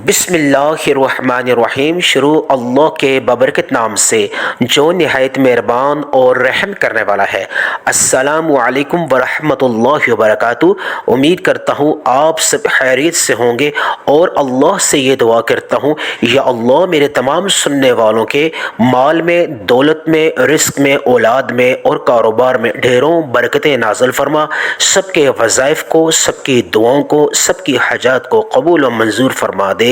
بسم اللہ الرحمن الرحیم۔ شروع اللہ کے بابرکت نام سے جو نہایت مہربان اور رحم کرنے والا ہے۔ السلام علیکم ورحمۃ اللہ وبرکاتہ۔ امید کرتا ہوں آپ سب خیریت سے ہوں گے اور اللہ سے یہ دعا کرتا ہوں یا اللہ میرے تمام سننے والوں کے مال میں، دولت میں، رزق میں، اولاد میں اور کاروبار میں ڈھیروں برکتیں نازل فرما، سب کے وظائف کو، سب کی دعاؤں کو، سب کی حاجات کو قبول و منظور فرما دے۔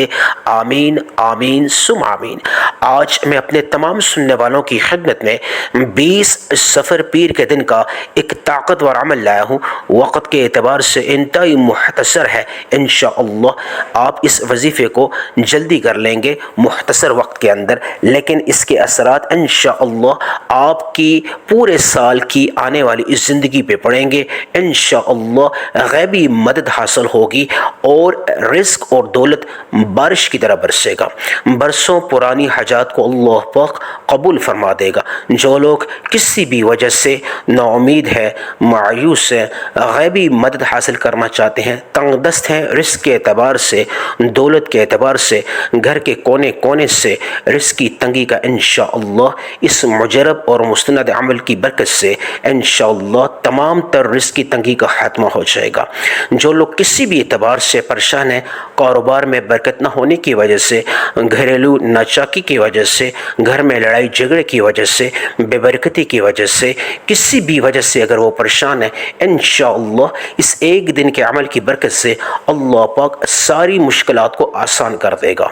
آمین آمین ثم آمین۔ آج میں اپنے تمام سننے والوں کی خدمت میں 20 سفر پیر کے دن کا ایک طاقتور عمل لایا ہوں۔ وقت کے اعتبار سے انتہائی مختصر ہے، انشاءاللہ آپ اس وظیفے کو جلدی کر لیں گے مختصر وقت کے اندر، لیکن اس کے اثرات انشاءاللہ آپ کی پورے سال کی آنے والی زندگی پہ پڑیں گے۔ انشاءاللہ غیبی مدد حاصل ہوگی اور رزق اور دولت بارش کی طرح برسے گا۔ برسوں پرانی حاجات کو اللہ پاک قبول فرما دے گا۔ جو لوگ کسی بھی وجہ سے نا امید ہے، مایوس ہے، غیبی مدد حاصل کرنا چاہتے ہیں، تنگ دست ہیں رزق کے اعتبار سے، دولت کے اعتبار سے، گھر کے کونے کونے سے رزق کی تنگی کا انشاءاللہ اس مجرب اور مستند عمل کی برکت سے انشاءاللہ تمام تر رزق کی تنگی کا خاتمہ ہو جائے گا۔ جو لوگ کسی بھی اعتبار سے پریشان ہیں، کاروبار میں برکت نہ ہونے کی وجہ سے، گھریلو ناچاکی کی وجہ سے، گھر میں لڑائی جھگڑے کی وجہ سے، بے برکتی کی وجہ سے، کسی بھی وجہ سے اگر وہ پریشان ہے، انشاءاللہ اس ایک دن کے عمل کی برکت سے اللہ پاک ساری مشکلات کو آسان کر دے گا۔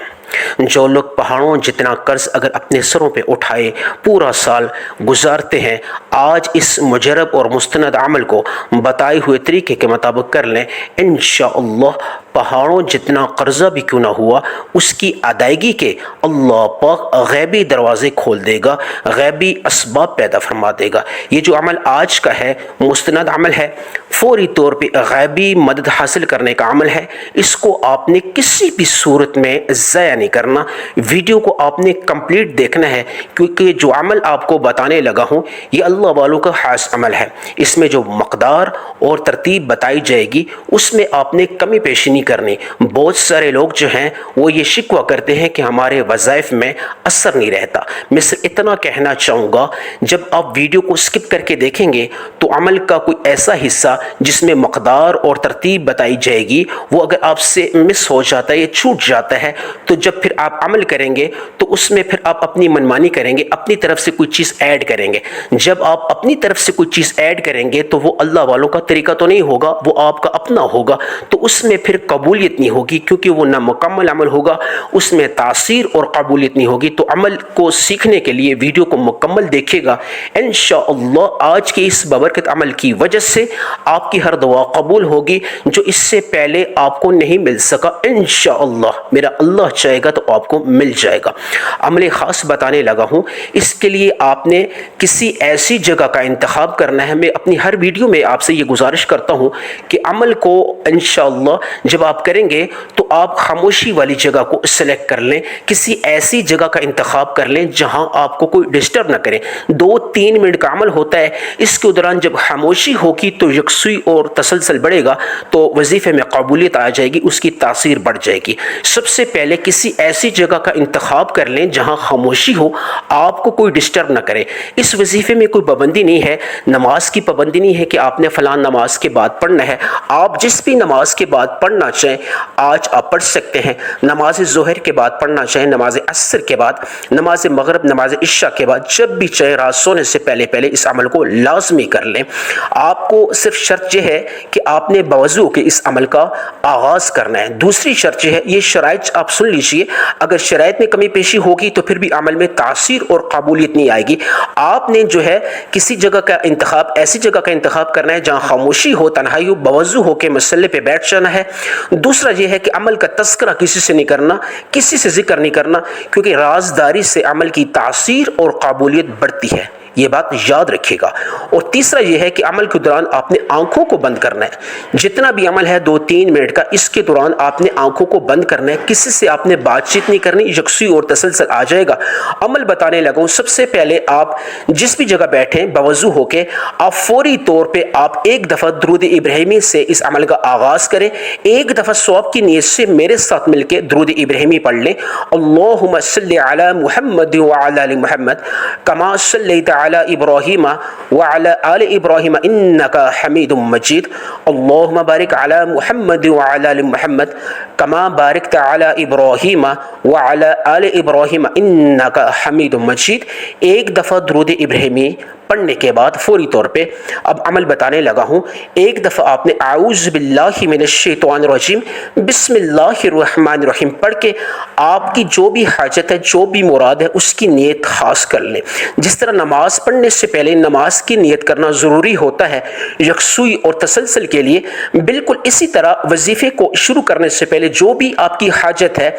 جو لوگ پہاڑوں جتنا قرض اگر اپنے سروں پہ اٹھائے پورا سال گزارتے ہیں، آج اس مجرب اور مستند عمل کو بتائے ہوئے طریقے کے مطابق کر لیں، انشاءاللہ پہاڑوں جتنا قرضہ بھی کیوں نہ ہوا اس کی ادائیگی کے اللہ پاک غیبی دروازے کھول دے گا، غیبی اسباب پیدا فرما دے گا۔ یہ جو عمل آج کا ہے مستند عمل ہے، فوری طور پہ غیبی مدد حاصل کرنے کا عمل ہے۔ اس کو آپ نے کسی بھی صورت میں ضائع نہیں کرنا، ویڈیو کو آپ نے کمپلیٹ دیکھنا ہے، کیونکہ جو عمل آپ کو بتانے لگا ہوں یہ اللہ والوں کا خاص عمل ہے۔ اس میں جو مقدار اور ترتیب بتائی جائے گی اس میں آپ نے کمی پیشی نہیں کرنی۔ بہت سارے لوگ جو ہیں وہ یہ شکوہ کرتے ہیں کہ ہمارے وظائف میں اثر نہیں رہتا۔ میں صرف اتنا کہنا چاہوں گا، جب آپ ویڈیو کو سکپ کر کے دیکھیں گے تو عمل کا کوئی ایسا حصہ جس میں مقدار اور ترتیب بتائی جائے گی وہ اگر آپ سے مس ہو جاتا ہے یا چھوٹ جاتا ہے تو جب پھر آپ عمل کریں گے تو اس میں پھر آپ اپنی منمانی کریں گے، اپنی طرف سے کوئی چیز ایڈ کریں گے۔ جب آپ اپنی طرف سے کوئی چیز ایڈ کریں گے تو وہ اللہ والوں کا طریقہ تو نہیں ہوگا، وہ آپ کا اپنا ہوگا، تو اس میں پھر قبولیت نہیں ہوگی، کیونکہ وہ نامکمل عمل ہوگا، اس میں تاثیر اور قبولیت نہیں ہوگی۔ تو عمل کو سیکھنے کے لیے ویڈیو کو مکمل دیکھیے گا، انشاءاللہ آج کے اس بابرکت عمل کی وجہ سے آپ کی ہر دعا قبول ہوگی جو اس سے پہلے آپ کو نہیں مل سکا۔ انشاءاللہ میرا اللہ چاہے گا تو آپ کو مل جائے گا۔ عمل خاص بتانے لگا ہوں، اس کے لیے آپ نے کسی ایسی جگہ کا انتخاب کرنا ہے۔ میں اپنی ہر ویڈیو میں آپ سے یہ گزارش کرتا ہوں کہ عمل کو انشاءاللہ جب آپ کریں گے تو آپ خاموشی والی جگہ کو سلیکٹ کر لیں، کسی ایسی جگہ کا انتخاب کر لیں جہاں آپ کو کوئی ڈسٹرب نہ کرے۔ 2-3 منٹ کا عمل ہوتا ہے، اس کے دوران جب خاموشی ہوگی تو یکسوئی اور تسلسل بڑھے گا، تو وظیفے میں قبولیت آ جائے گی، اس کی تاثیر بڑھ جائے گی۔ سب سے پہلے کسی ایسی جگہ کا انتخاب کر لیں جہاں خاموشی ہو، آپ کو کوئی ڈسٹرب نہ کرے۔ اس وظیفے میں کوئی پابندی نہیں ہے، نماز کی پابندی نہیں ہے کہ آپ نے فلاں نماز کے بعد پڑھنا ہے۔ آپ جس بھی نماز کے بعد پڑھنا چاہیں آج آپ پڑھ سکتے ہیں۔ نماز ظہر کے بعد پڑھنا چاہیں، نماز عصر کے بعد، نماز مغرب، نماز عشاء کے بعد، جب بھی چاہے رات سونے سے پہلے اس عمل کو لازمی کر لیں۔ آپ کو صرف شرط یہ ہے کہ آپ نے بوضو کے اس عمل کا آغاز کرنا ہے۔ دوسری شرط یہ ہے، یہ شرائط آپ سن لیجئے، اگر شرائط میں کمی پیشی ہوگی تو پھر بھی عمل میں تاثیر اور قبولیت نہیں آئے گی۔ آپ نے جو ہے کسی جگہ کا انتخاب، ایسی جگہ کا انتخاب کرنا ہے جہاں خاموشی ہو، تنہائی ہو، بوضو ہو کے مسلے پہ بیٹھ جانا ہے۔ دوسرا یہ ہے کہ عمل کا تذکرہ کسی سے نہیں کرنا، کسی سے ذکر نہیں کرنا، کیونکہ رازداری سے عمل کی تاثیر اور قبولیت بڑھتی ہے۔ یہ بات یاد رکھیے گا۔ اور تیسرا یہ ہے کہ عمل کے دوران آپ نے آنکھوں کو بند کرنا ہے، جتنا بھی عمل ہے 2-3 منٹ کا، اس کے دوران آپ نے آنکھوں کو بند کرنا ہے، کسی سے آپ نے بات چیت نہیں کرنی، یکسوئی اور تسلسل آ جائے گا۔ عمل بتانے لگا ہوں۔ سب سے پہلے آپ جس بھی جگہ بیٹھیں باوضو ہو کے آپ فوری طور پہ آپ ایک دفعہ درود ابراہیمی سے اس عمل کا آغاز کریں، ایک دفعہ ثواب کی نیت سے میرے ساتھ مل کے درود ابراہیمی پڑھ لیں۔ اللہم صلی علی محمد وعلی آل محمد کما صلیت علی ابراہیم وعلی آل ابراہیم انک حمید مجید۔ اللہم بارک علی محمد وعلی آل محمد کما بارکت علی ابراہیم وعلی آل ابراہیم انک حمید مجید۔ ایک دفعہ درود ابراہیمی پڑھنے کے بعد فوری طور پہ اب عمل بتانے لگا ہوں۔ ایک دفعہ آپ نے اعوذ باللہ من الشیطان الرجیم بسم اللہ الرحمن الرحیم پڑھ کے آپ کی جو بھی حاجت ہے، جو بھی مراد ہے، اس کی نیت خاص کر لیں۔ جس طرح نماز پڑھنے سے پہلے نماز کی نیت کرنا ضروری ہوتا ہے یکسوئی اور تسلسل کے لیے، بالکل اسی طرح وظیفے کو شروع کرنے سے پہلے جو بھی آپ کی حاجت ہے،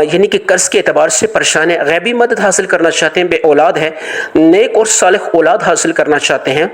یعنی کہ قرض کے اعتبار سے پریشان ہے، غیبی مدد حاصل کرنا چاہتے ہیں، بے اولاد ہے، نیک اور صالح اولاد حاصل کرنا چاہتے ہیں،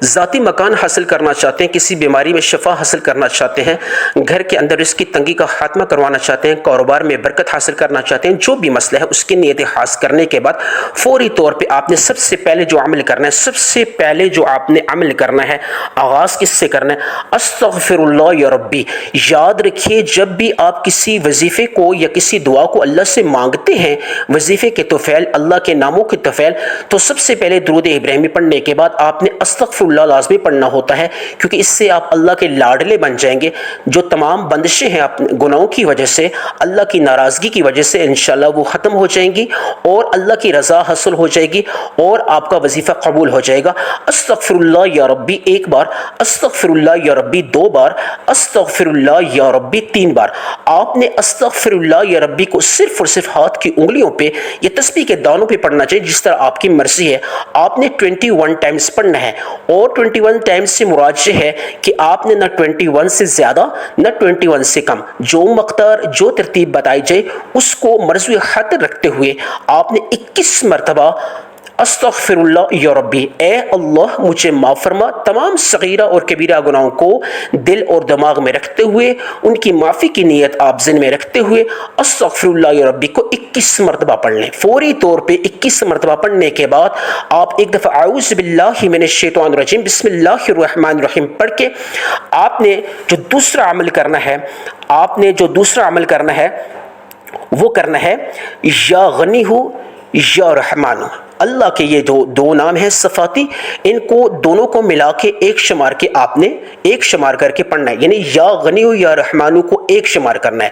ذاتی مکان حاصل کرنا چاہتے ہیں، کسی بیماری میں شفا حاصل کرنا چاہتے ہیں، گھر کے اندر اس کی تنگی کا خاتمہ کروانا چاہتے ہیں، کاروبار میں برکت حاصل کرنا چاہتے ہیں، جو بھی مسئلہ ہے اس کی نیت خاص کرنے کے بعد فوری طور پہ آپ نے سب سے پہلے جو عمل کرنا ہے، سب سے پہلے جو آپ نے عمل کرنا ہے، آغاز کس سے کرنا ہے؟ استغفر اللہ یا ربی۔ یاد رکھیے جب بھی آپ کسی وظیفے کو یا کسی دعا کو اللہ سے مانگتے ہیں، وظیفے کے توفیل، اللہ کے ناموں کے توفیل، تو سب سے پہلے درود ابراہیمی پڑھنے کے بعد آپ نے استغفر اللہ لازمی پڑھنا ہوتا ہے، کیونکہ اس سے آپ اللہ کے لاڈلے بن جائیں گے۔ جو تمام بندشیں ہیں گناہوں کی وجہ سے، اللہ کی ناراضگی کی وجہ سے، انشاءاللہ وہ ختم ہو جائیں گی اور اللہ کی رضا حاصل ہو جائے گی اور آپ کا وظیفہ قبول ہو جائے گا۔ استغفر اللہ یا ربی ایک بار، استغفر اللہ یا ربی 2 بار، استغفر اللہ یا ربی 3 بار۔ آپ نے استغفر اللہ یا ربی کو صرف اور صرف ہاتھ کی انگلیوں پہ یا تسبیح کے دانوں پہ پڑھنا چاہیے، جس طرح آپ کی مرضی ہے۔ آپ نے 21 ٹائمز پڑھنا ہے، اور 21 ٹائمز سے مراد یہ ہے کہ آپ نے نہ 21 سے زیادہ نہ 21 سے کم، جو مقدار جو ترتیب بتائی جائے اس کو مرزوی خاطر رکھتے ہوئے آپ نے 21 مرتبہ استغفر اللہ یا ربی، اے اللہ مجھے معاف فرما، تمام صغیرہ اور کبیرہ گناہوں کو دل اور دماغ میں رکھتے ہوئے، ان کی معافی کی نیت آپ ذہن میں رکھتے ہوئے استغفر اللہ یا ربی کو 21 مرتبہ پڑھ لیں۔ فوری طور پہ 21 مرتبہ پڑھنے کے بعد آپ ایک دفعہ اعوذ باللہ من الشیطان الرجیم بسم اللہ الرحمن الرحیم پڑھ کے آپ نے جو دوسرا عمل کرنا ہے وہ کرنا ہے یا غنی ہو یا رحمان ہو۔ اللہ کے یہ جو 2 نام ہیں صفاتی، ان کو دونوں کو ملا کے ایک شمار کے آپ نے ایک شمار کر کے پڑھنا ہے، یعنی یا غنی ہو یا رحمانو کو ایک شمار کرنا ہے۔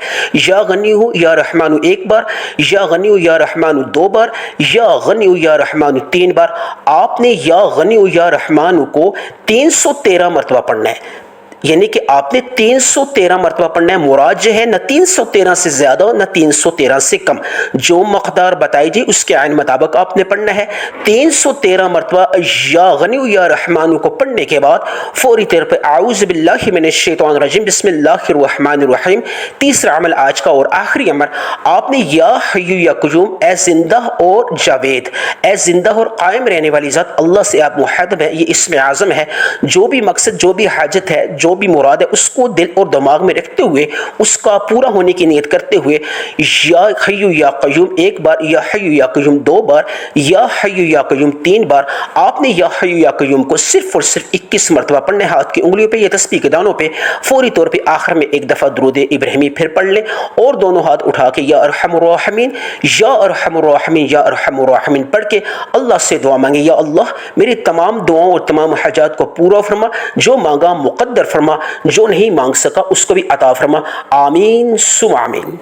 یا غنی ہو یا رحمانو 1 بار، یا غنی ہو یا رحمانو 2 بار، یا غنی ہو یا رحمانو 3 بار۔ آپ نے یا غنی ہو یا رحمانو کو 313 مرتبہ پڑھنا ہے، یعنی کہ آپ نے 313 مرتبہ پڑھنا ہے۔ مراد جو ہے نہ 313 سے زیادہ نہ 313 سے کم، جو مقدار بتائی جائے اس کے عین مطابق آپ نے پڑھنا ہے۔ 313 مرتبہ یا غنی یا رحمان کو پڑھنے کے بعد فوری طور پہ اعوذ باللہ من الشیطان الرجیم بسم اللہ الرحمن الرحیم۔ تیسرا عمل آج کا اور آخری عمل، آپ نے یا حی یا قیوم، اے زندہ اور جاوید، اے زندہ اور قائم رہنے والی ذات، اللہ سے آپ محتب ہے، یہ اسم اعظم ہے۔ جو بھی مقصد، جو بھی حاجت ہے، جو بھی مراد ہے، اس کو دل اور دماغ میں رکھتے ہوئے، اس کا پورا ہونے کی نیت کرتے ہوئے یا حی یا قیوم 1 بار، یا حی یا قیوم 2 بار، یا حی یا قیوم 3 بار۔ آپ نے یا حی یا قیوم کو صرف اور صرف 21 مرتبہ پڑھنے، ہاتھ کی انگلیوں پہ یا تسبیح کے دانوں پہ۔ فوری طور پہ آخر میں ایک دفعہ درود ابراہیمی پھر پڑھ لیں اور دونوں ہاتھ اٹھا کے یا ارحم الراحمین یا ارحم الراحمین یا ارحم الراحمین پڑھ کے اللہ سے دعا مانگے، یا اللہ میری تمام دعاؤں اور تمام حاجات کو پورا فرما، جو مانگا مقدر فرما، جو نہیں مانگ سکا اس کو بھی عطا فرما، آمین ثم آمین۔